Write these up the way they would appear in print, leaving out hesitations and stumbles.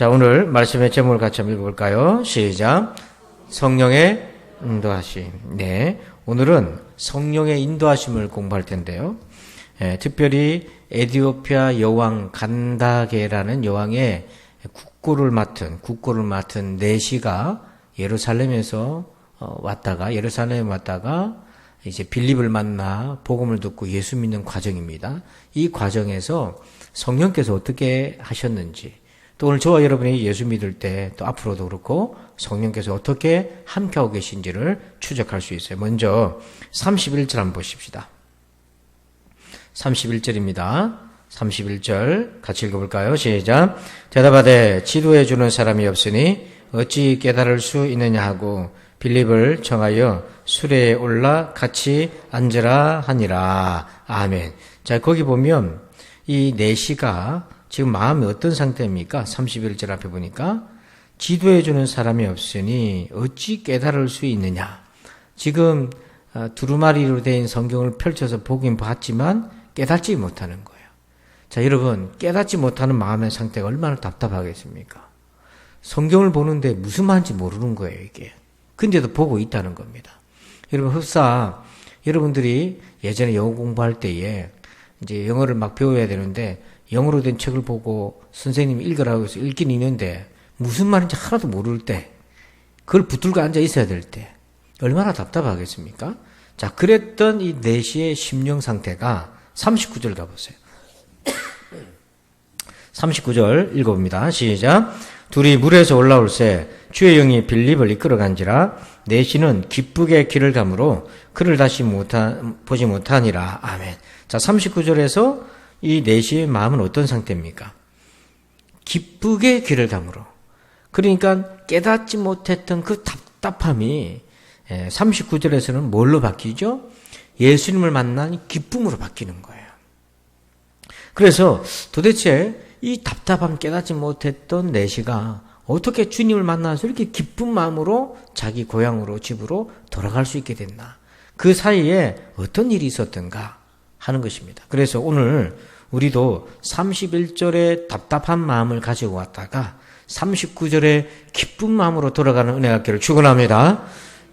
자, 오늘 말씀의 제목을 같이 한번 읽어볼까요? 시작. 성령의 인도하심. 네. 오늘은 성령의 인도하심을 공부할 텐데요. 특별히 에디오피아 여왕 간다게라는 여왕의 국고를 맡은 내시가 예루살렘에 왔다가 이제 빌립을 만나 복음을 듣고 예수 믿는 과정입니다. 이 과정에서 성령께서 어떻게 하셨는지, 또 오늘 저와 여러분이 예수 믿을 때 또 앞으로도 그렇고 성령께서 어떻게 함께하고 계신지를 추적할 수 있어요. 먼저 31절 한번 보십시다. 31절입니다. 31절 같이 읽어볼까요? 시작. 대답하되 지도해 주는 사람이 없으니 어찌 깨달을 수 있느냐 하고 빌립을 청하여 수레에 올라 같이 앉으라 하니라. 아멘. 자, 거기 보면 이 내시가 지금 마음이 어떤 상태입니까? 31절 앞에 보니까 지도해 주는 사람이 없으니 어찌 깨달을 수 있느냐. 지금 두루마리로 된 성경을 펼쳐서 보긴 봤지만 깨닫지 못하는 거예요. 자, 여러분, 깨닫지 못하는 마음의 상태가 얼마나 답답하겠습니까? 성경을 보는데 무슨 말인지 모르는 거예요, 이게. 근데도 보고 있다는 겁니다. 여러분, 흡사, 여러분들이 예전에 영어 공부할 때에 이제 영어를 막 배워야 되는데 영어로 된 책을 보고 선생님이 읽으라고 해서 읽긴 읽는데 무슨 말인지 하나도 모를 때, 그걸 붙들고 앉아 있어야 될 때 얼마나 답답하겠습니까? 자, 그랬던 이 내시의 심령 상태가 39절 가보세요. 39절 읽어봅니다. 시작. 둘이 물에서 올라올새 주의 영이 빌립을 이끌어간지라 내시는 기쁘게 길을 가므로 그를 다시 보지 못하니라. 아멘. 자, 39절에서 이 내시의 마음은 어떤 상태입니까? 기쁘게 길을 가므로. 그러니까 깨닫지 못했던 그 답답함이 39절에서는 뭘로 바뀌죠? 예수님을 만난 기쁨으로 바뀌는 거예요. 그래서 도대체 이 답답함 깨닫지 못했던 내시가 어떻게 주님을 만나서 이렇게 기쁜 마음으로 자기 고향으로 집으로 돌아갈 수 있게 됐나? 그 사이에 어떤 일이 있었던가 하는 것입니다. 그래서 오늘 우리도 31절에 답답한 마음을 가지고 왔다가 39절에 기쁜 마음으로 돌아가는 은혜가 있기를 축원합니다.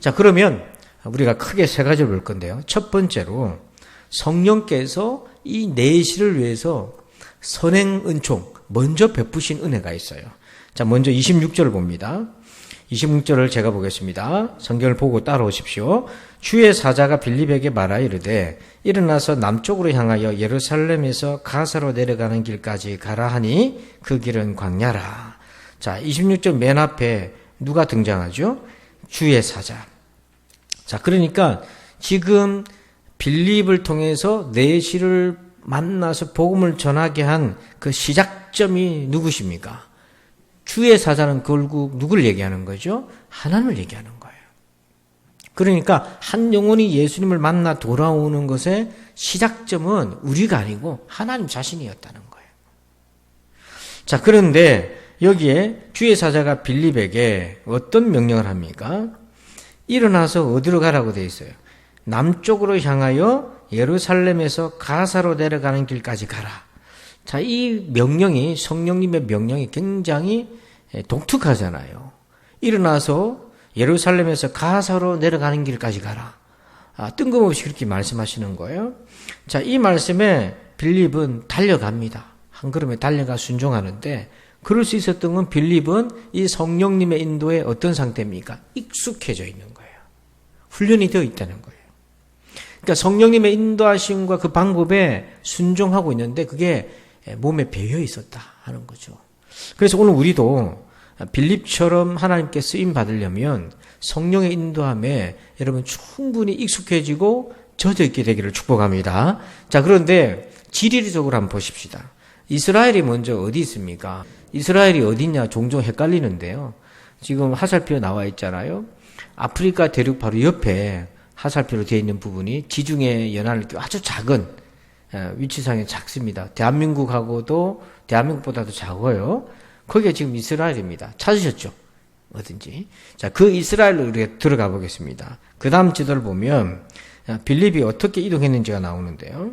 자, 그러면 우리가 크게 세 가지를 볼 건데요. 첫 번째로 성령께서 이 내시를 위해서 선행 은총, 먼저 베푸신 은혜가 있어요. 자, 먼저 26절을 봅니다. 26절을 제가 보겠습니다. 성경을 보고 따라오십시오. 주의 사자가 빌립에게 말하여 이르되 일어나서 남쪽으로 향하여 예루살렘에서 가사로 내려가는 길까지 가라 하니 그 길은 광야라. 자, 26절 맨 앞에 누가 등장하죠? 주의 사자. 자, 그러니까 지금 빌립을 통해서 내시를 만나서 복음을 전하게 한 그 시작점이 누구십니까? 주의 사자는 결국 누굴 얘기하는 거죠? 하나님을 얘기하는 거예요. 그러니까 한 영혼이 예수님을 만나 돌아오는 것의 시작점은 우리가 아니고 하나님 자신이었다는 거예요. 자, 그런데 여기에 주의 사자가 빌립에게 어떤 명령을 합니까? 일어나서 어디로 가라고 되어 있어요? 남쪽으로 향하여 예루살렘에서 가사로 내려가는 길까지 가라. 자, 이 명령이, 성령님의 명령이 굉장히 독특하잖아요. 일어나서 예루살렘에서 가사로 내려가는 길까지 가라. 뜬금없이 그렇게 말씀하시는 거예요. 자, 이 말씀에 빌립은 달려갑니다. 한 걸음에 달려가 순종하는데, 그럴 수 있었던 건 빌립은 이 성령님의 인도에 어떤 상태입니까? 익숙해져 있는 거예요. 훈련이 되어 있다는 거예요. 그러니까 성령님의 인도하심과 그 방법에 순종하고 있는데 그게 몸에 배어 있었다 하는 거죠. 그래서 오늘 우리도 빌립처럼 하나님께 쓰임 받으려면 성령의 인도함에 여러분 충분히 익숙해지고 젖어 있게 되기를 축복합니다. 자, 그런데 지리적으로 한번 보십시다. 이스라엘이 먼저 어디 있습니까? 이스라엘이 어디냐 종종 헷갈리는데요. 지금 화살표 나와 있잖아요. 아프리카 대륙 바로 옆에 화살표로 되어 있는 부분이 지중해 연안을 아주 작은 위치상에 작습니다. 대한민국보다도 작아요. 거기에 지금 이스라엘입니다. 찾으셨죠? 어딘지. 자, 그 이스라엘로 우리가 들어가 보겠습니다. 그 다음 지도를 보면 빌립이 어떻게 이동했는지가 나오는데요.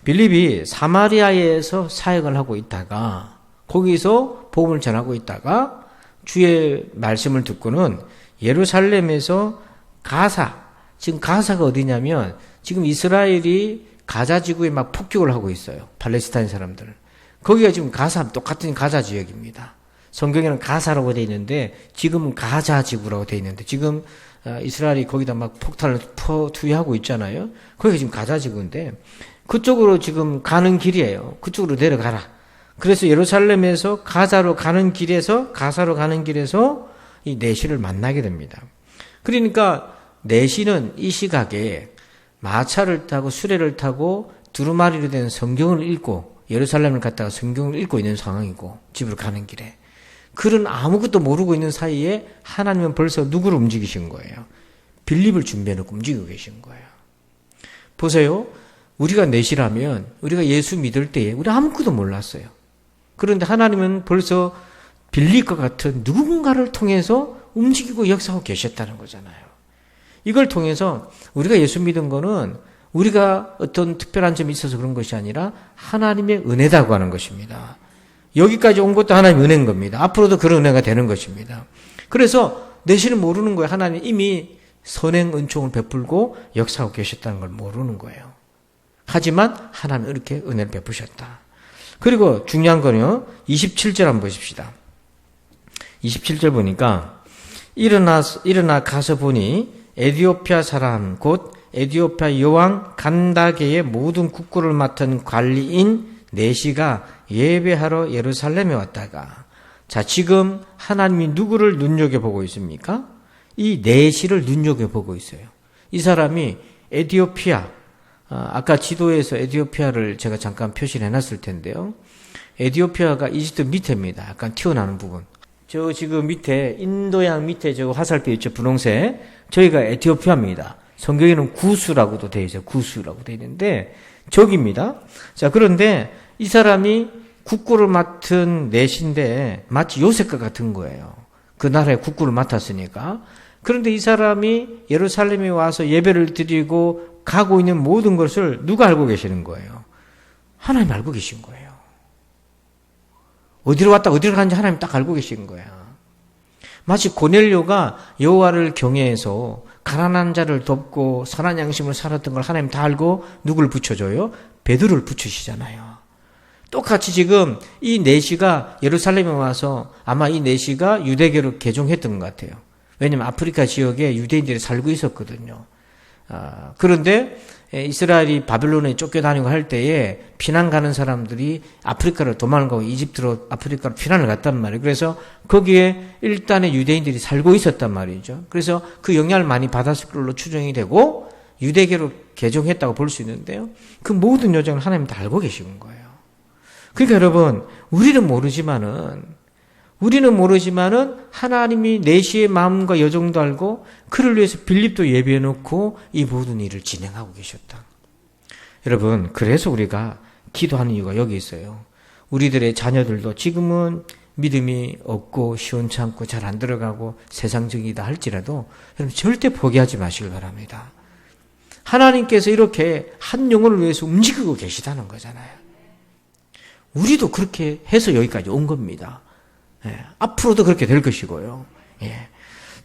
빌립이 사마리아에서 사역을 하고 있다가 거기서 복음을 전하고 있다가 주의 말씀을 듣고는 예루살렘에서 가사, 지금 가사가 어디냐면 지금 이스라엘이 가자 지구에 막 폭격을 하고 있어요. 팔레스타인 사람들. 거기가 지금 가사, 똑같은 가자 지역입니다. 성경에는 가사라고 되어 있는데 지금은 가자 지구라고 되어 있는데 지금 이스라엘이 거기다 막 폭탄을 투여하고 있잖아요. 거기가 지금 가자 지구인데 그쪽으로 지금 가는 길이에요. 그쪽으로 내려가라. 그래서 예루살렘에서 가사로 가는 길에서 이 내시를 만나게 됩니다. 그러니까 내시는 이 시각에 마차를 타고 수레를 타고 두루마리로 된 성경을 읽고 예루살렘을 갔다가 성경을 읽고 있는 상황이고 집으로 가는 길에 그런 아무것도 모르고 있는 사이에 하나님은 벌써 누구를 움직이신 거예요? 빌립을 준비해놓고 움직이고 계신 거예요. 보세요. 우리가 내시라면 우리가 예수 믿을 때에 우리 아무것도 몰랐어요. 그런데 하나님은 벌써 빌립과 같은 누군가를 통해서 움직이고 역사하고 계셨다는 거잖아요. 이걸 통해서 우리가 예수 믿은 거는 우리가 어떤 특별한 점이 있어서 그런 것이 아니라 하나님의 은혜다고 하는 것입니다. 여기까지 온 것도 하나님의 은혜인 겁니다. 앞으로도 그런 은혜가 되는 것입니다. 그래서 내시는 모르는 거예요. 하나님 이미 선행 은총을 베풀고 역사하고 계셨다는 걸 모르는 거예요. 하지만 하나님은 이렇게 은혜를 베푸셨다. 그리고 중요한 거는요. 27절 한번 보십시다. 27절 보니까 일어나 가서 보니 에디오피아 사람 곧 에디오피아 여왕 간다게의 모든 국구를 맡은 관리인 내시가 예배하러 예루살렘에 왔다가 자 지금 하나님이 누구를 눈여겨보고 있습니까? 이 내시를 눈여겨보고 있어요. 이 사람이 에디오피아 아까 지도에서 에디오피아를 제가 잠깐 표시를 해놨을 텐데요. 에디오피아가 이집트 밑에입니다. 약간 튀어나오는 부분. 저 지금 밑에 인도양 밑에 저 화살표 있죠. 분홍색. 저희가 에티오피아입니다. 성경에는 구수라고도 되어 있어요. 구수라고 되어 있는데 저기입니다. 자 그런데 이 사람이 국구를 맡은 내시인데 마치 요셉과 같은 거예요. 그 나라의 국구를 맡았으니까. 그런데 이 사람이 예루살렘에 와서 예배를 드리고 가고 있는 모든 것을 누가 알고 계시는 거예요? 하나님 알고 계신 거예요. 어디로 왔다 어디로 가는지 하나님 딱 알고 계신 거야. 마치 고넬료가 여호와를 경외해서 가난한 자를 돕고 선한 양심을 살았던 걸 하나님 다 알고 누굴 붙여줘요? 베드로를 붙이시잖아요. 똑같이 지금 이 내시가 예루살렘에 와서 아마 이 내시가 유대교를 개종했던 것 같아요. 왜냐하면 아프리카 지역에 유대인들이 살고 있었거든요. 그런데 이스라엘이 바벨론에 쫓겨다니고 할 때에 피난 가는 사람들이 아프리카로 도망을 가고 이집트로 아프리카로 피난을 갔단 말이에요. 그래서 거기에 일단의 유대인들이 살고 있었단 말이죠. 그래서 그 영향을 많이 받았을 걸로 추정이 되고 유대교로 개종했다고 볼 수 있는데요. 그 모든 여정을 하나님 다 알고 계신 거예요. 그러니까 여러분 우리는 모르지만은 하나님이 내시의 마음과 여정도 알고 그를 위해서 빌립도 예비해 놓고 이 모든 일을 진행하고 계셨다. 여러분 그래서 우리가 기도하는 이유가 여기 있어요. 우리들의 자녀들도 지금은 믿음이 없고 시원찮고 잘 안 들어가고 세상적이다 할지라도 여러분 절대 포기하지 마시길 바랍니다. 하나님께서 이렇게 한 영혼을 위해서 움직이고 계시다는 거잖아요. 우리도 그렇게 해서 여기까지 온 겁니다. 예, 앞으로도 그렇게 될 것이고요. 예.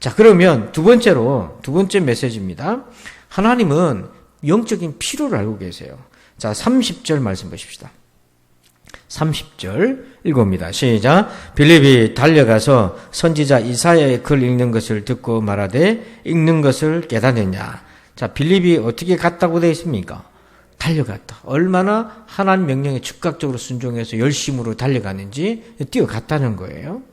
자, 그러면 두 번째 메시지입니다. 하나님은 영적인 필요를 알고 계세요. 자, 30절 말씀 보십시다. 30절 읽어봅니다. 시작. 빌립이 달려가서 선지자 이사야의 글 읽는 것을 듣고 말하되 읽는 것을 깨닫느냐. 자, 빌립이 어떻게 갔다고 되어 있습니까? 달려갔다. 얼마나 하나님 명령에 즉각적으로 순종해서 열심으로 달려가는지 뛰어갔다는 거예요.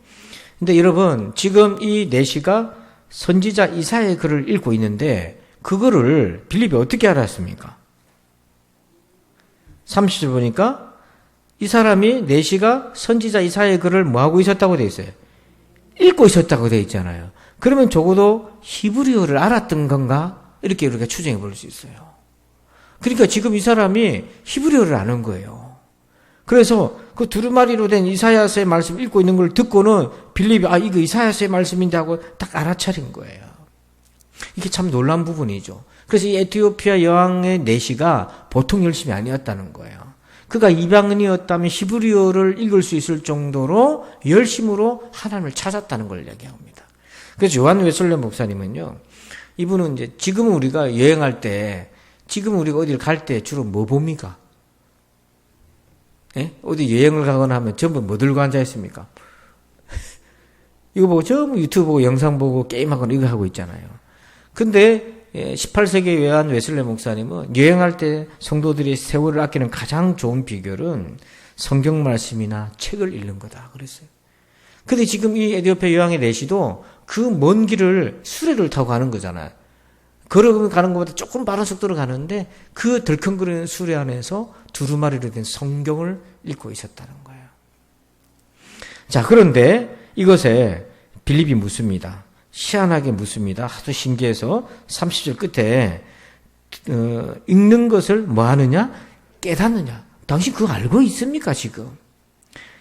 근데 여러분 지금 이 내시가 선지자 이사야의 글을 읽고 있는데 그거를 빌립이 어떻게 알았습니까? 30절 보니까 이 사람이 내시가 선지자 이사야의 글을 뭐하고 있었다고 되어 있어요? 읽고 있었다고 되어 있잖아요. 그러면 적어도 히브리어를 알았던 건가? 이렇게 우리가 추정해 볼 수 있어요. 그러니까 지금 이 사람이 히브리어를 아는 거예요. 그래서 그 두루마리로 된 이사야서의 말씀 읽고 있는 걸 듣고는 빌립이 이거 이사야서의 말씀인데 하고 딱 알아차린 거예요. 이게 참 놀라운 부분이죠. 그래서 이 에티오피아 여왕의 내시가 보통 열심이 아니었다는 거예요. 그가 이방인이었다면 히브리어를 읽을 수 있을 정도로 열심으로 하나님을 찾았다는 걸 얘기합니다. 그래서 요한 웨슬레 목사님은요, 이분은 이제 지금 우리가 여행할 때, 지금 우리가 어디를 갈 때 주로 뭐 봅니까? 예? 어디 여행을 가거나 하면 전부 뭐 들고 앉아 있습니까? 이거 보고 전부 유튜브 보고 영상 보고 게임하거나 이거 하고 있잖아요. 근데 18세기 요한 웨슬레 목사님은 여행할 때 성도들이 세월을 아끼는 가장 좋은 비결은 성경 말씀이나 책을 읽는 거다 그랬어요. 근데 지금 이 에티오피아 여왕의 내시도 그 먼 길을 수레를 타고 가는 거잖아요. 걸어가는 것보다 조금 빠른 속도로 가는데 그 덜컹거리는 수레 안에서 두루마리로 된 성경을 읽고 있었다는 거예요. 자, 그런데 이것에 빌립이 묻습니다. 희한하게 묻습니다. 하도 신기해서 30절 끝에 읽는 것을 뭐 하느냐? 깨닫느냐? 당신 그거 알고 있습니까 지금?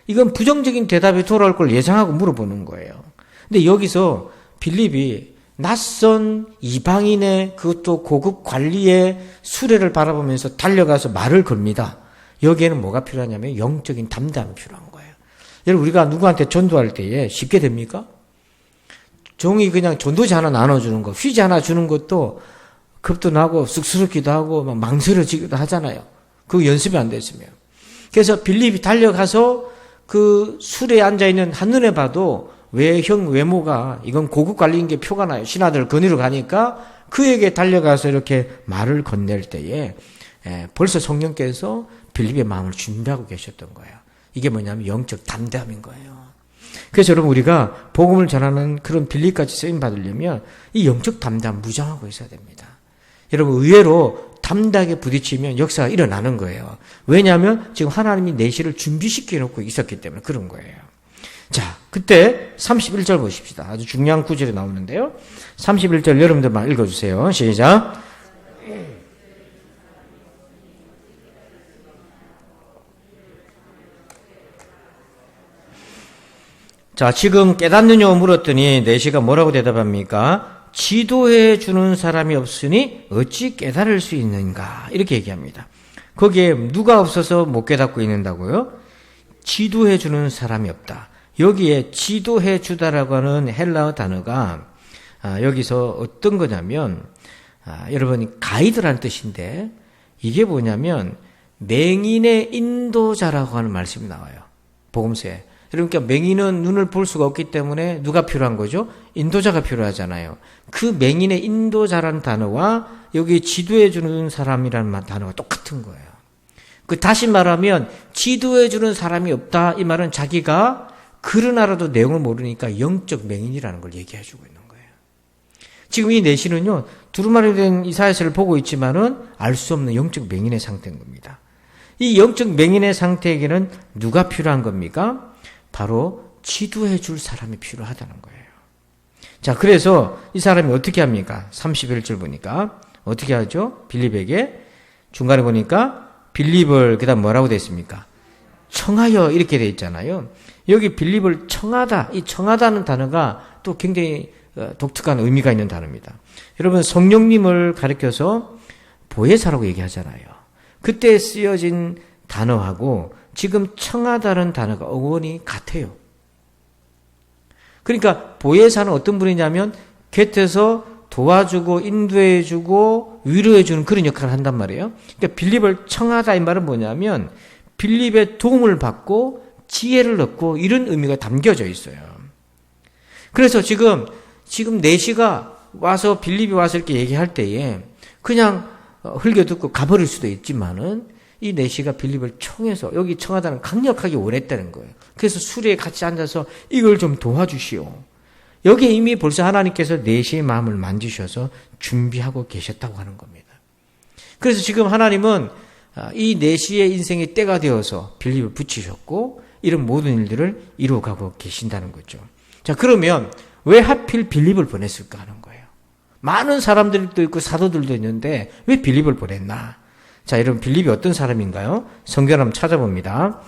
이건 부정적인 대답이 돌아올 걸 예상하고 물어보는 거예요. 근데 여기서 빌립이 낯선 이방인의 그것도 고급 관리의 수레를 바라보면서 달려가서 말을 겁니다. 여기에는 뭐가 필요하냐면 영적인 담대함이 필요한 거예요. 여러분 우리가 누구한테 전도할 때에 쉽게 됩니까? 종이 그냥 전도지 하나 나눠주는 거, 휘지 하나 주는 것도 겁도 나고 쑥스럽기도 하고 막 망설여지기도 하잖아요. 그거 연습이 안 됐으면. 그래서 빌립이 달려가서 그 수레에 앉아있는 한눈에 봐도 외형 외모가 이건 고급 관리인 게 표가 나요. 신하들 건의로 가니까 그에게 달려가서 이렇게 말을 건넬 때에 벌써 성령께서 빌립의 마음을 준비하고 계셨던 거예요. 이게 뭐냐면 영적 담대함인 거예요. 그래서 여러분 우리가 복음을 전하는 그런 빌립같이 쓰임 받으려면 이 영적 담대함 무장하고 있어야 됩니다. 여러분 의외로 담대하게 부딪히면 역사가 일어나는 거예요. 왜냐하면 지금 하나님이 내실을 준비시켜 놓고 있었기 때문에 그런 거예요. 자, 그때 31절 보십시다. 아주 중요한 구절이 나오는데요. 31절 여러분들만 읽어주세요. 시작. 자, 지금 깨닫느냐고 물었더니 내시가 뭐라고 대답합니까? 지도해 주는 사람이 없으니 어찌 깨달을 수 있는가? 이렇게 얘기합니다. 거기에 누가 없어서 못 깨닫고 있는다고요? 지도해 주는 사람이 없다. 여기에 지도해 주다라고 하는 헬라어 단어가 여기서 어떤 거냐면 여러분 가이드라는 뜻인데 이게 뭐냐면 맹인의 인도자라고 하는 말씀이 나와요. 복음서에. 그러니까 맹인은 눈을 볼 수가 없기 때문에 누가 필요한 거죠? 인도자가 필요하잖아요. 그 맹인의 인도자라는 단어와 여기 지도해 주는 사람이라는 단어가 똑같은 거예요. 그 다시 말하면 지도해 주는 사람이 없다. 이 말은 자기가 글은 알아도 내용을 모르니까 영적 맹인이라는 걸 얘기해 주고 있는 거예요. 지금 이 내시는요. 두루마리 된 이사야서를 보고 있지만은 알 수 없는 영적 맹인의 상태인 겁니다. 이 영적 맹인의 상태에게는 누가 필요한 겁니까? 바로 지도해 줄 사람이 필요하다는 거예요. 자, 그래서 이 사람이 어떻게 합니까? 31절 보니까 어떻게 하죠? 빌립에게 중간에 보니까 빌립을 그다음 뭐라고 되어 있습니까? 청하여 이렇게 되어 있잖아요. 여기 빌립을 청하다. 이 청하다는 단어가 또 굉장히 독특한 의미가 있는 단어입니다. 여러분 성령님을 가리켜서 보혜사라고 얘기하잖아요. 그때 쓰여진 단어하고 지금 청하다는 단어가 어원이 같아요. 그러니까 보혜사는 어떤 분이냐면 곁에서 도와주고 인도해주고 위로해주는 그런 역할을 한단 말이에요. 그러니까 빌립을 청하다 이 말은 뭐냐면 빌립의 도움을 받고 지혜를 얻고 이런 의미가 담겨져 있어요. 그래서 지금 내시가 와서 빌립이 와서 이렇게 얘기할 때에 그냥 흘겨듣고 가버릴 수도 있지만은 이 내시가 빌립을 청해서 여기 청하다는 강력하게 원했다는 거예요. 그래서 수레에 같이 앉아서 이걸 좀 도와주시오. 여기에 이미 벌써 하나님께서 내시의 마음을 만지셔서 준비하고 계셨다고 하는 겁니다. 그래서 지금 하나님은 이 내시의 인생의 때가 되어서 빌립을 붙이셨고 이런 모든 일들을 이루어가고 계신다는 거죠. 자, 그러면 왜 하필 빌립을 보냈을까 하는 거예요. 많은 사람들도 있고 사도들도 있는데 왜 빌립을 보냈나? 자, 여러분 빌립이 어떤 사람인가요? 성경 한번 찾아봅니다.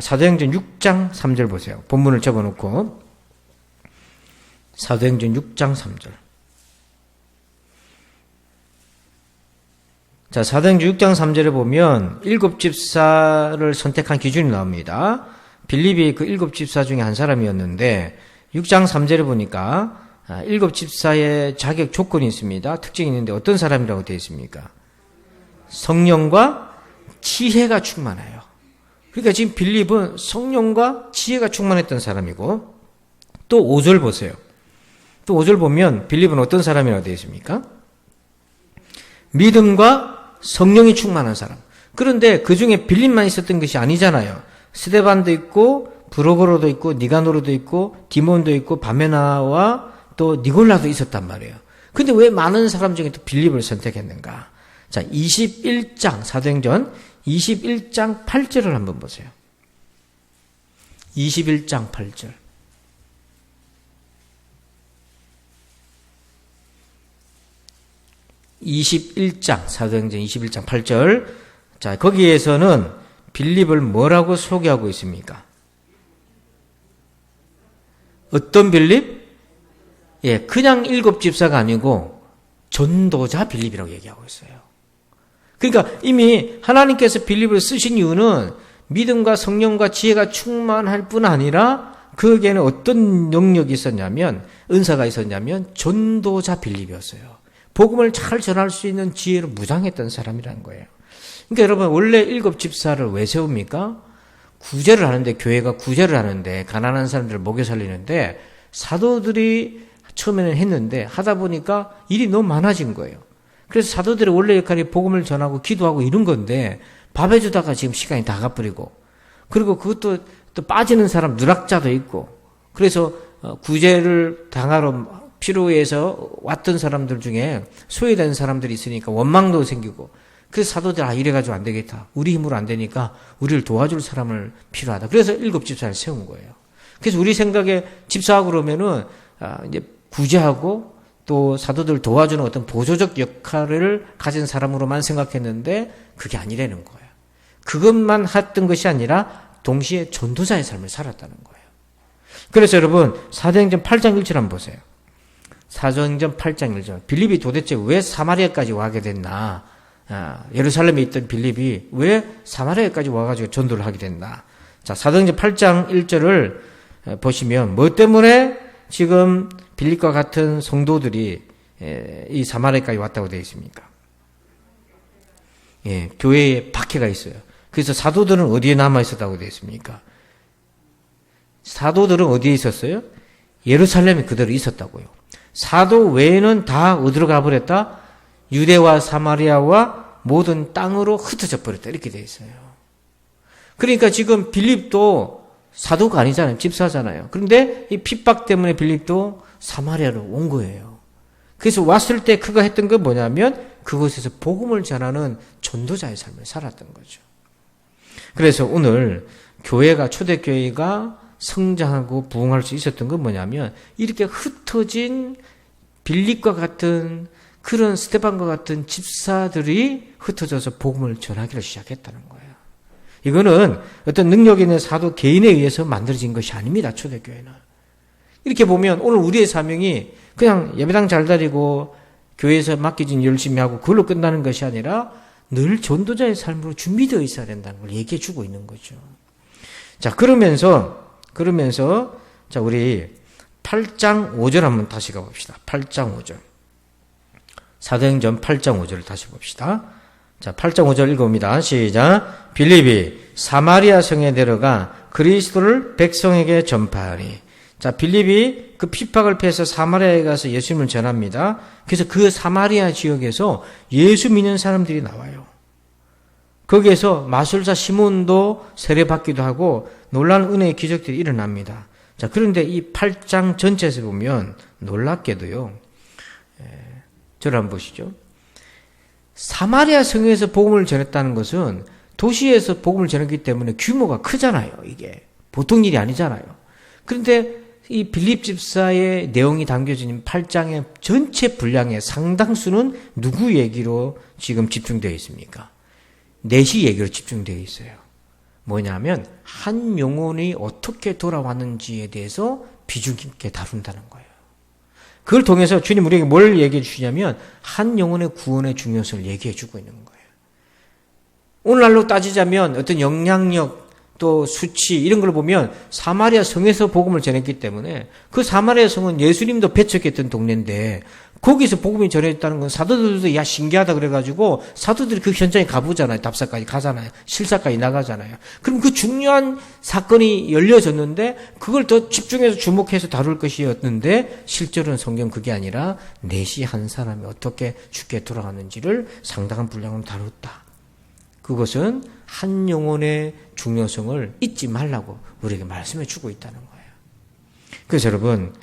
사도행전 6장 3절 보세요. 본문을 적어놓고 사도행전 6장 3절. 자, 사도행전 6장 3절에 보면 7집사를 선택한 기준이 나옵니다. 빌립이 그 7집사 중에 한 사람이었는데 6장 3절에 보니까 7집사의 자격 조건이 있습니다. 특징이 있는데 어떤 사람이라고 되어 있습니까? 성령과 지혜가 충만해요. 그러니까 지금 빌립은 성령과 지혜가 충만했던 사람이고, 또 5절 보세요. 또 5절 보면 빌립은 어떤 사람이라고 되어 있습니까? 믿음과 성령이 충만한 사람. 그런데 그 중에 빌립만 있었던 것이 아니잖아요. 스데반도 있고 브로거로도 있고 니가노르도 있고 디몬도 있고 바메나와 또 니골라도 있었단 말이에요. 근데 왜 많은 사람 중에 또 빌립을 선택했는가? 자, 21장 사도행전 21장 8절을 한번 보세요. 21장 8절. 사도행전 21장 8절. 자, 거기에서는 빌립을 뭐라고 소개하고 있습니까? 어떤 빌립? 예, 그냥 7집사가 아니고 전도자 빌립이라고 얘기하고 있어요. 그러니까 이미 하나님께서 빌립을 쓰신 이유는 믿음과 성령과 지혜가 충만할 뿐 아니라 그에게는 어떤 영역이 있었냐면, 은사가 있었냐면 전도자 빌립이었어요. 복음을 잘 전할 수 있는 지혜로 무장했던 사람이라는 거예요. 그러니까 여러분, 원래 7집사를 왜 세웁니까? 구제를 하는데, 교회가 구제를 하는데, 가난한 사람들을 먹여 살리는데, 사도들이 처음에는 했는데 하다 보니까 일이 너무 많아진 거예요. 그래서 사도들의 원래 역할이 복음을 전하고 기도하고 이런 건데, 밥 해주다가 지금 시간이 다 가버리고, 그리고 그것도 또 빠지는 사람, 누락자도 있고, 그래서 구제를 당하러 필요해서 왔던 사람들 중에 소외된 사람들이 있으니까 원망도 생기고, 그래서 사도들, 이래가지고 안 되겠다. 우리 힘으로 안 되니까 우리를 도와줄 사람을 필요하다. 그래서 7집사를 세운 거예요. 그래서 우리 생각에 집사하고 그러면은, 이제 구제하고 또 사도들 도와주는 어떤 보조적 역할을 가진 사람으로만 생각했는데 그게 아니라는 거예요. 그것만 했던 것이 아니라 동시에 전도자의 삶을 살았다는 거예요. 그래서 여러분, 사도행전 8장 1절 한번 보세요. 사도행전 8장 1절. 빌립이 도대체 왜 사마리아까지 와게 됐나? 예루살렘에 있던 빌립이 왜 사마리아까지 와가지고 전도를 하게 됐나? 자, 사도행전 8장 1절을 보시면 뭐 때문에 지금 빌립과 같은 성도들이 이 사마리아까지 왔다고 되어 있습니까? 예, 교회에 박해가 있어요. 그래서 사도들은 어디에 남아 있었다고 되어 있습니까? 사도들은 어디에 있었어요? 예루살렘에 그대로 있었다고요. 사도 외에는 다 어디로 가버렸다? 유대와 사마리아와 모든 땅으로 흩어져 버렸다. 이렇게 되어 있어요. 그러니까 지금 빌립도 사도가 아니잖아요. 집사잖아요. 그런데 이 핍박 때문에 빌립도 사마리아로 온 거예요. 그래서 왔을 때 그가 했던 건 뭐냐면 그곳에서 복음을 전하는 전도자의 삶을 살았던 거죠. 그래서 오늘 교회가, 초대교회가 성장하고 부흥할 수 있었던 건 뭐냐면 이렇게 흩어진 빌립과 같은 그런 스데반과 같은 집사들이 흩어져서 복음을 전하기를 시작했다는 거예요. 이거는 어떤 능력 있는 사도 개인에 의해서 만들어진 것이 아닙니다. 초대교회는. 이렇게 보면 오늘 우리의 사명이 그냥 예배당 잘 다니고 교회에서 맡겨진 열심히 하고 그걸로 끝나는 것이 아니라 늘 전도자의 삶으로 준비되어 있어야 된다는 걸 얘기해 주고 있는 거죠. 자, 그러면서 자, 우리 8장 5절 한번 다시 가봅시다. 8장 5절. 사도행전 8장 5절을 다시 봅시다. 자, 8장 5절 읽어봅니다. 시작. 빌립이 사마리아 성에 내려가 그리스도를 백성에게 전파하니. 자, 빌립이 그 핍박을 피해서 사마리아에 가서 예수님을 전합니다. 그래서 그 사마리아 지역에서 예수 믿는 사람들이 나와요. 거기에서 마술사 시몬도 세례받기도 하고 놀라운 은혜의 기적들이 일어납니다. 자, 그런데 이 8장 전체에서 보면 놀랍게도요. 저를 한번 보시죠. 사마리아 성에서 복음을 전했다는 것은 도시에서 복음을 전했기 때문에 규모가 크잖아요. 이게 보통 일이 아니잖아요. 그런데 이 빌립 집사의 내용이 담겨진 8장의 전체 분량의 상당수는 누구 얘기로 지금 집중되어 있습니까? 넷이 얘기로 집중되어 있어요. 뭐냐면 한 영혼이 어떻게 돌아왔는지에 대해서 비중 있게 다룬다는 거예요. 그걸 통해서 주님 우리에게 뭘 얘기해 주시냐면 한 영혼의 구원의 중요성을 얘기해 주고 있는 거예요. 오늘날로 따지자면 어떤 영향력 또 수치 이런 걸 보면 사마리아 성에서 복음을 전했기 때문에 그 사마리아 성은 예수님도 배척했던 동네인데 거기서 복음이 전해졌다는 건 사도들도 야 신기하다 그래가지고 사도들이 그 현장에 가보잖아요. 답사까지 가잖아요. 실사까지 나가잖아요. 그럼 그 중요한 사건이 열려졌는데 그걸 더 집중해서 주목해서 다룰 것이었는데 실제로는 성경 그게 아니라 넷이 한 사람이 어떻게 죽게 돌아가는지를 상당한 분량으로 다뤘다. 그것은 한 영혼의 중요성을 잊지 말라고 우리에게 말씀해 주고 있다는 거예요. 그래서 여러분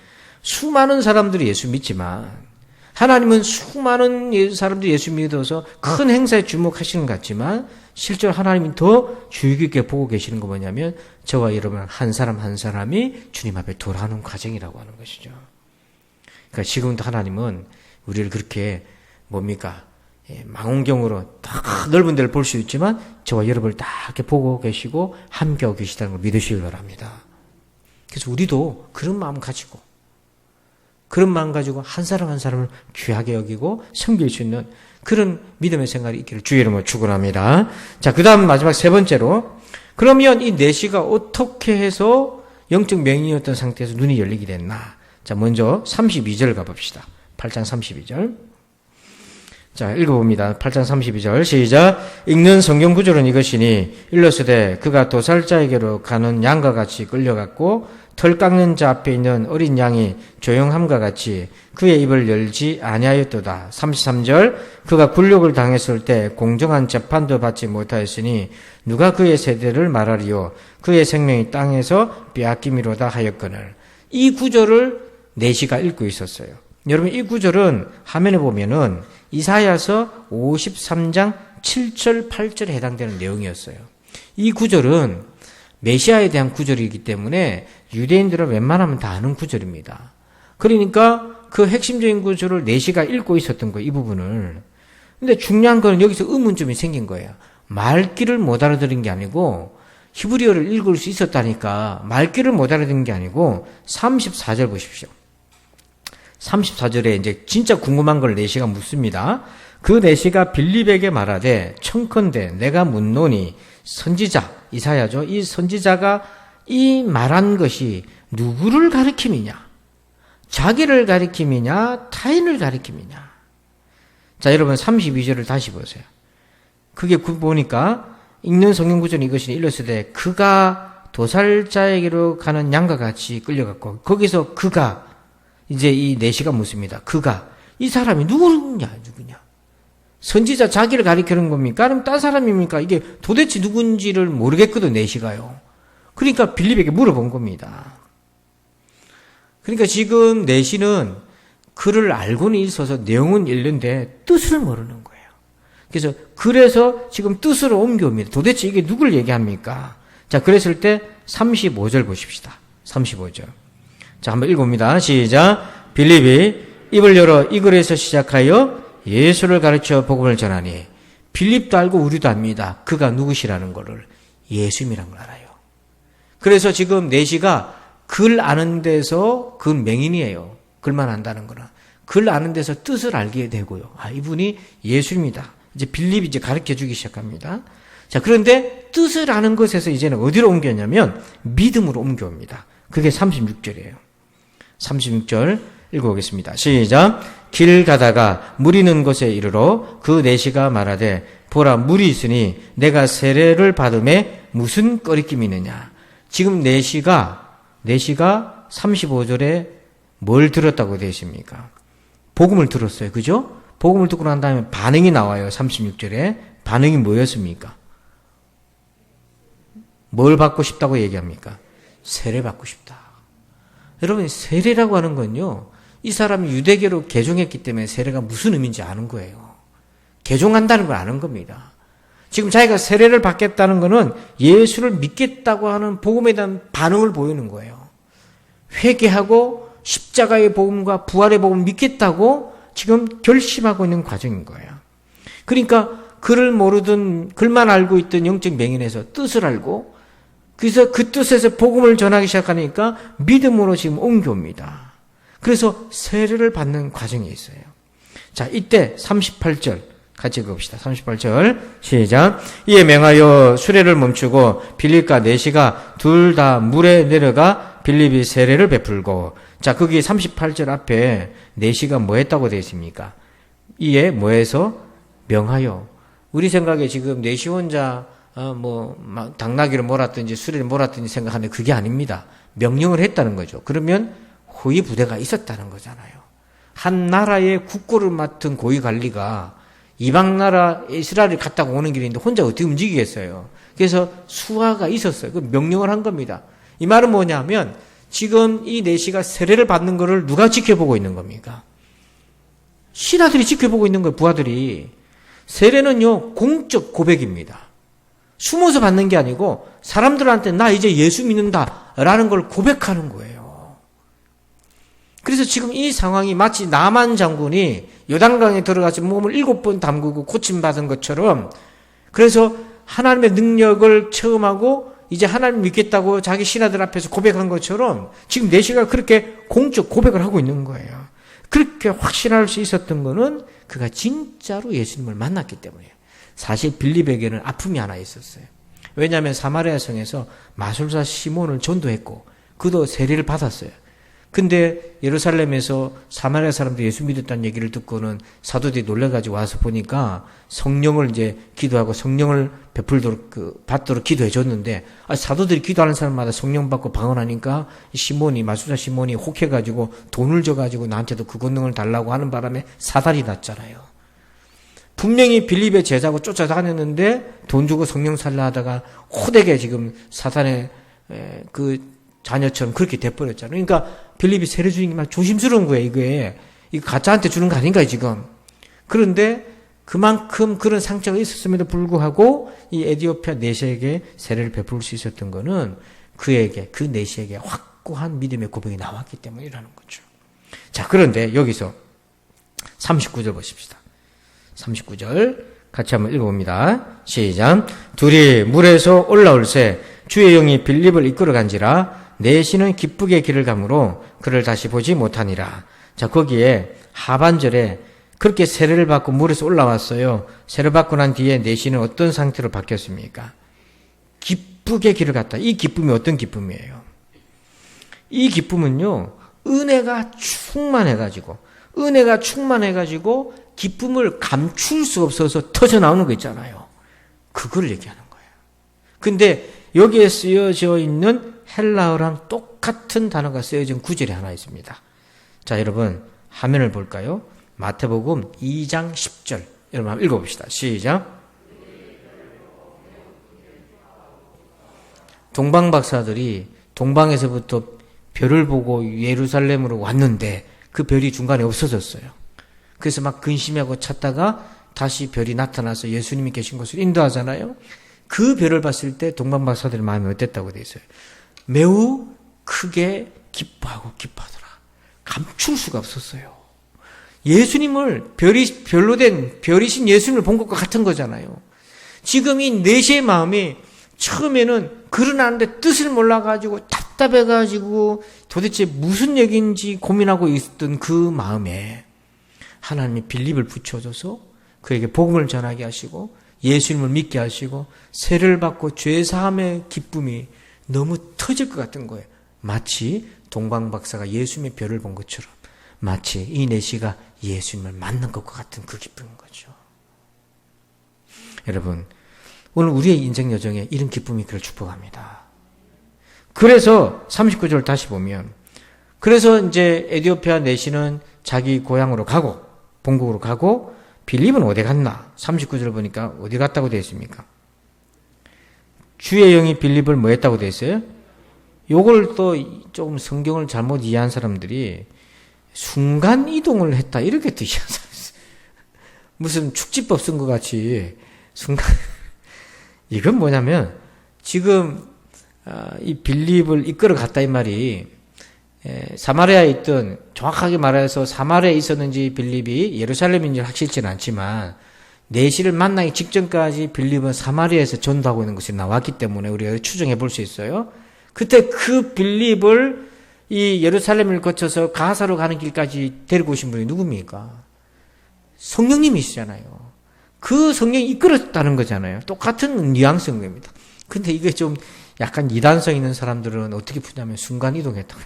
수많은 사람들이 예수 믿지만 하나님은 수많은 사람들이 예수 믿어서 큰 행사에 주목하시는 것 같지만 실제로 하나님이 더 주의 깊게 보고 계시는 거 뭐냐면 저와 여러분 한 사람 한 사람이 주님 앞에 돌아오는 과정이라고 하는 것이죠. 그러니까 지금도 하나님은 우리를 그렇게 뭡니까? 망원경으로 다 넓은 데를 볼 수 있지만 저와 여러분을 다 이렇게 보고 계시고 함께하고 계시다는 걸 믿으시기 바랍니다. 그래서 우리도 그런 마음 가지고 한 사람 한 사람을 귀하게 여기고 섬길 수 있는 그런 믿음의 생활이 있기를 주의 이름으로 축원합니다. 자, 그 다음 마지막 세 번째로 그러면 이 내시가 어떻게 해서 영적 맹인이었던 상태에서 눈이 열리게 됐나? 자, 먼저 32절 가봅시다. 8장 32절. 자, 읽어봅니다. 8장 32절 시작. 읽는 성경 구절은 이것이니 일러스되 그가 도살자에게로 가는 양과 같이 끌려갔고 털 깎는 자 앞에 있는 어린 양이 조용함과 같이 그의 입을 열지 아니하였도다. 33절 그가 굴욕을 당했을 때 공정한 재판도 받지 못하였으니 누가 그의 세대를 말하리요 그의 생명이 땅에서 빼앗김이로다 하였거늘. 이 구절을 내시가 읽고 있었어요. 여러분 이 구절은 화면에 보면은 이사야서 53장 7절 8절에 해당되는 내용이었어요. 이 구절은 메시아에 대한 구절이기 때문에 유대인들은 웬만하면 다 아는 구절입니다. 그러니까 그 핵심적인 구절을 내시가 읽고 있었던 거예요. 이 부분을. 근데 중요한 건 여기서 의문점이 생긴 거예요. 말귀를 못 알아들은 게 아니고 히브리어를 읽을 수 있었다니까 말귀를 못 알아듣는 게 아니고 34절 보십시오. 34절에 이제 진짜 궁금한 걸 내시가 묻습니다. 그 내시가 빌립에게 말하되 청컨대 내가 묻노니 선지자 이사야죠. 이 선지자가 이 말한 것이 누구를 가리킴이냐? 자기를 가리킴이냐? 타인을 가리킴이냐? 자, 여러분 32절을 다시 보세요. 그게 보니까 읽는 성경 구절은 이것이 일렀으되 그가 도살자에게로 가는 양과 같이 끌려갔고 거기서 그가 이제 이 내시가 묻습니다. 그가 이 사람이 누구냐? 선지자 자기를 가리키는 겁니까? 아니면 딴 사람입니까? 이게 도대체 누군지를 모르겠거든 내시가요. 그러니까 빌립에게 물어본 겁니다. 그러니까 지금 내시는 글을 알고는 있어서 내용은 읽는데 뜻을 모르는 거예요. 그래서 지금 뜻을 옮겨옵니다. 도대체 이게 누굴 얘기합니까? 자, 그랬을 때 35절 보십시다. 35절. 자, 한번 읽어봅니다. 시작. 빌립이 입을 열어 이 글에서 시작하여 예수를 가르쳐 복음을 전하니 빌립도 알고 우리도 압니다. 그가 누구시라는 거를 예수님이란 걸 알아요. 그래서 지금 내시가 글 아는 데서 그 맹인이에요. 글만 안다는 거는. 글 아는 데서 뜻을 알게 되고요. 아, 이분이 예수입니다. 이제 빌립이 이제 가르쳐 주기 시작합니다. 자, 그런데 뜻을 아는 것에서 이제는 어디로 옮겼냐면 믿음으로 옮겨옵니다. 그게 36절이에요. 36절 읽어보겠습니다. 시작. 길 가다가 물 있는 곳에 이르러 그 내시가 말하되 보라 물이 있으니 내가 세례를 받음에 무슨 꺼리낌이 있느냐. 지금 내시가 35절에 뭘 들었다고 되어 있습니까? 복음을 들었어요. 그죠? 복음을 듣고 난 다음에 반응이 나와요. 36절에. 반응이 뭐였습니까? 뭘 받고 싶다고 얘기합니까? 세례 받고 싶다. 여러분 세례라고 하는 건요. 이 사람이 유대교로 개종했기 때문에 세례가 무슨 의미인지 아는 거예요. 개종한다는 걸 아는 겁니다. 지금 자기가 세례를 받겠다는 것은 예수를 믿겠다고 하는 복음에 대한 반응을 보이는 거예요. 회개하고 십자가의 복음과 부활의 복음을 믿겠다고 지금 결심하고 있는 과정인 거예요. 그러니까 글을 모르던 글만 알고 있던 영적 맹인에서 뜻을 알고 그래서 그 뜻에서 복음을 전하기 시작하니까 믿음으로 지금 옮겨옵니다. 그래서 세례를 받는 과정이 있어요. 자, 이때 38절 같이 읽어봅시다. 38절 시작. 이에 명하여 수레를 멈추고 빌립과 내시가 둘 다 물에 내려가 빌립이 세례를 베풀고. 자, 거기 38절 앞에 내시가 뭐 했다고 되어 있습니까? 이에 뭐해서? 명하여. 우리 생각에 지금 내시 혼자 당나귀를 몰았든지 수레를 몰았든지 생각하는데 그게 아닙니다. 명령을 했다는 거죠. 그러면 호위 부대가 있었다는 거잖아요. 한 나라의 국고를 맡은 고위 관리가 이방 나라 이스라엘을 갔다가 오는 길인데 혼자 어떻게 움직이겠어요? 그래서 수하가 있었어요. 그 명령을 한 겁니다. 이 말은 뭐냐면 지금 이 내시가 세례를 받는 것을 누가 지켜보고 있는 겁니까? 신하들이 지켜보고 있는 거예요. 부하들이. 세례는요 공적 고백입니다. 숨어서 받는 게 아니고 사람들한테 나 이제 예수 믿는다 라는 걸 고백하는 거예요. 그래서 지금 이 상황이 마치 나만 장군이 요단강에 들어가서 몸을 7번 담그고 고침받은 것처럼, 그래서 하나님의 능력을 체험하고 이제 하나님 믿겠다고 자기 신하들 앞에서 고백한 것처럼 지금 내시가 그렇게 공적 고백을 하고 있는 거예요. 그렇게 확신할 수 있었던 거는 그가 진짜로 예수님을 만났기 때문이에요. 사실 빌립에게는 아픔이 하나 있었어요. 왜냐하면 사마리아 성에서 마술사 시몬을 전도했고 그도 세례를 받았어요. 근데 예루살렘에서 사마리아 사람들이 예수 믿었다는 얘기를 듣고는 사도들이 놀래가지고 와서 보니까 성령을 이제 기도하고 성령을 베풀도록 받도록 기도해 줬는데, 사도들이 기도하는 사람마다 성령 받고 방언하니까 마술사 시몬이 혹해가지고 돈을 줘가지고 나한테도 그 권능을 달라고 하는 바람에 사달이 났잖아요. 분명히 빌립의 제자고 쫓아다녔는데 돈 주고 성령 살라 하다가 호되게 지금 사탄의 자녀처럼 그렇게 돼버렸잖아요. 그러니까 빌립이 세례 주는 게 막 조심스러운 거예요. 이거 가짜한테 주는 거 아닌가 지금. 그런데 그만큼 그런 상처가 있었음에도 불구하고 이 에디오피아 내시에게 세례를 베풀 수 있었던 거는 그 내시에게 확고한 믿음의 고백이 나왔기 때문이라는 거죠. 자, 그런데 여기서 39절 보십시다. 39절 같이 한번 읽어봅니다. 시작. 둘이 물에서 올라올새 주의 영이 빌립을 이끌어간지라 내시는 기쁘게 길을 가므로 그를 다시 보지 못하니라. 자, 거기에 하반절에 그렇게 세례를 받고 물에서 올라왔어요. 세례 받고 난 뒤에 내시는 어떤 상태로 바뀌었습니까? 기쁘게 길을 갔다. 이 기쁨이 어떤 기쁨이에요? 이 기쁨은요, 은혜가 충만해가지고 기쁨을 감출 수 없어서 터져 나오는 거 있잖아요. 그걸 얘기하는 거예요. 근데 여기에 쓰여져 있는 헬라어랑 똑같은 단어가 쓰여진 구절이 하나 있습니다. 자, 여러분 화면을 볼까요? 마태복음 2장 10절 여러분 한번 읽어봅시다. 시작. 동방박사들이 동방에서부터 별을 보고 예루살렘으로 왔는데 그 별이 중간에 없어졌어요. 그래서 막 근심하고 찾다가 다시 별이 나타나서 예수님이 계신 곳을 인도하잖아요. 그 별을 봤을 때 동방박사들의 마음이 어땠다고 되어 있어요? 매우 크게 기뻐하고 기뻐하더라. 감출 수가 없었어요. 예수님을 별로 된 별이신 예수님을 본 것과 같은 거잖아요. 지금 이 내시의 마음이 처음에는 글은 아는데 뜻을 몰라가지고 답답해가지고 도대체 무슨 얘기인지 고민하고 있었던 그 마음에 하나님이 빌립을 붙여줘서 그에게 복음을 전하게 하시고 예수님을 믿게 하시고 세례를 받고 죄사함의 기쁨이 너무 터질 것 같은 거예요. 마치 동방박사가 예수님의 별을 본 것처럼, 마치 이 내시가 예수님을 만난 것과 같은 그 기쁨인 거죠. 여러분, 오늘 우리의 인생 여정에 이런 기쁨이 있기를 축복합니다. 그래서 39절 다시 보면, 그래서 이제 에디오피아 내시는 자기 고향으로 가고 본국으로 가고, 빌립은 어디 갔나? 39절 보니까 어디 갔다고 되어 있습니까? 주의 영이 빌립을 뭐 했다고 되어 있어요? 요걸 또 조금 성경을 잘못 이해한 사람들이 순간 이동을 했다 이렇게 뜻이한 사람 있어요. 무슨 축지법 쓴 것 같이 순간. 이건 뭐냐면 지금 이 빌립을 이끌어 갔다 이 말이 사마리아에 있던, 정확하게 말해서 사마리아에 있었는지 빌립이 예루살렘인지 확실치는 않지만 내시를 만나기 직전까지 빌립은 사마리아에서 전도하고 있는 것이 나왔기 때문에 우리가 추정해 볼 수 있어요. 그때 그 빌립을 이 예루살렘을 거쳐서 가사로 가는 길까지 데리고 오신 분이 누굽니까? 성령님이시잖아요. 그 성령이 이끌었다는 거잖아요. 똑같은 뉘앙스인 겁니다. 근데 이게 좀 약간 이단성 있는 사람들은 어떻게 푸냐면 순간이동했다고.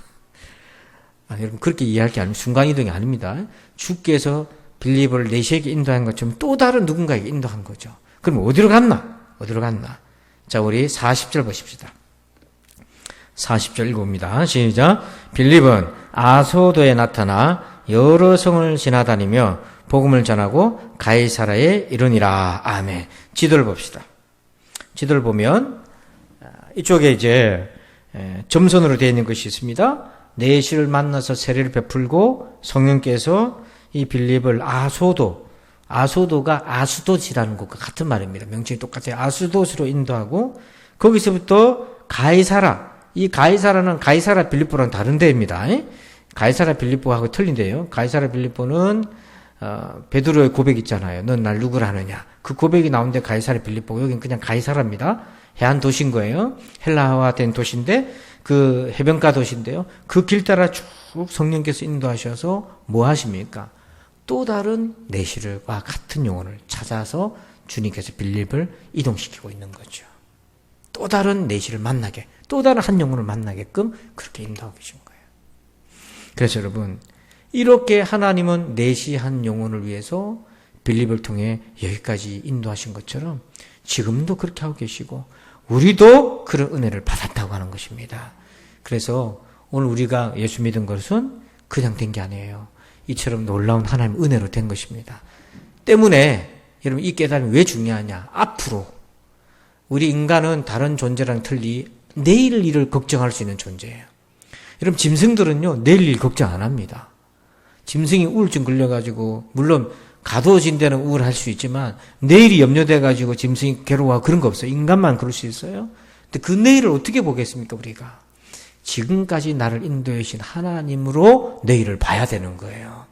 여러분 그렇게 이해할 게 아니면 순간이동이 아닙니다. 주께서 빌립을 내시에게 인도한 것처럼 또 다른 누군가에게 인도한 거죠. 그럼 어디로 갔나? 자, 우리 40절 보십시다. 40절 읽어봅니다. 시작. 빌립은 아소도에 나타나 여러 성을 지나다니며 복음을 전하고 가이사라에 이르니라. 아멘. 지도를 봅시다. 지도를 보면 이쪽에 이제 점선으로 되어 있는 것이 있습니다. 내시를 만나서 세례를 베풀고 성령께서 이 빌립을 아소도가 아수도시라는 것과 같은 말입니다. 명칭이 똑같아요. 아수도시로 인도하고 거기서부터 가이사라, 이 가이사라는 가이사라 빌립보랑 다른 데입니다. 가이사라 빌립보하고 틀린데요. 가이사라 빌립보는 베드로의 고백 있잖아요. 넌 날 누구라 하느냐. 그 고백이 나오는데 가이사라 빌립보고 여기는 그냥 가이사라입니다. 해안 도시인 거예요. 헬라화된 도시인데 그 해변가 도시인데요. 그 길 따라 쭉 성령께서 인도하셔서 뭐 하십니까? 또 다른 내시를와 같은 영혼을 찾아서 주님께서 빌립을 이동시키고 있는 거죠. 또 다른 내시를 만나게, 또 다른 한 영혼을 만나게끔 그렇게 인도하고 계신 거예요. 그래서 여러분, 이렇게 하나님은 내시한 영혼을 위해서 빌립을 통해 여기까지 인도하신 것처럼 지금도 그렇게 하고 계시고 우리도 그런 은혜를 받았다고 하는 것입니다. 그래서 오늘 우리가 예수 믿은 것은 그냥 된 게 아니에요. 이처럼 놀라운 하나님의 은혜로 된 것입니다. 때문에 여러분 이 깨달음이 왜 중요하냐? 앞으로 우리 인간은 다른 존재랑 틀리 내일 일을 걱정할 수 있는 존재예요. 여러분 짐승들은요 내일 일 걱정 안 합니다. 짐승이 우울증 걸려가지고 물론 가둬진 데는 우울할 수 있지만 내일이 염려돼가지고 짐승이 괴로워하고 그런 거 없어요. 인간만 그럴 수 있어요. 근데 그 내일을 어떻게 보겠습니까 우리가? 지금까지 나를 인도해 주신 하나님으로 내일을 봐야 되는 거예요.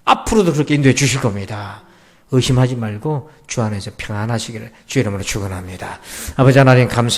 앞으로도 그렇게 인도해 주실 겁니다. 의심하지 말고 주 안에서 평안하시기를 주의 이름으로 축원합니다. 아버지 하나님 감사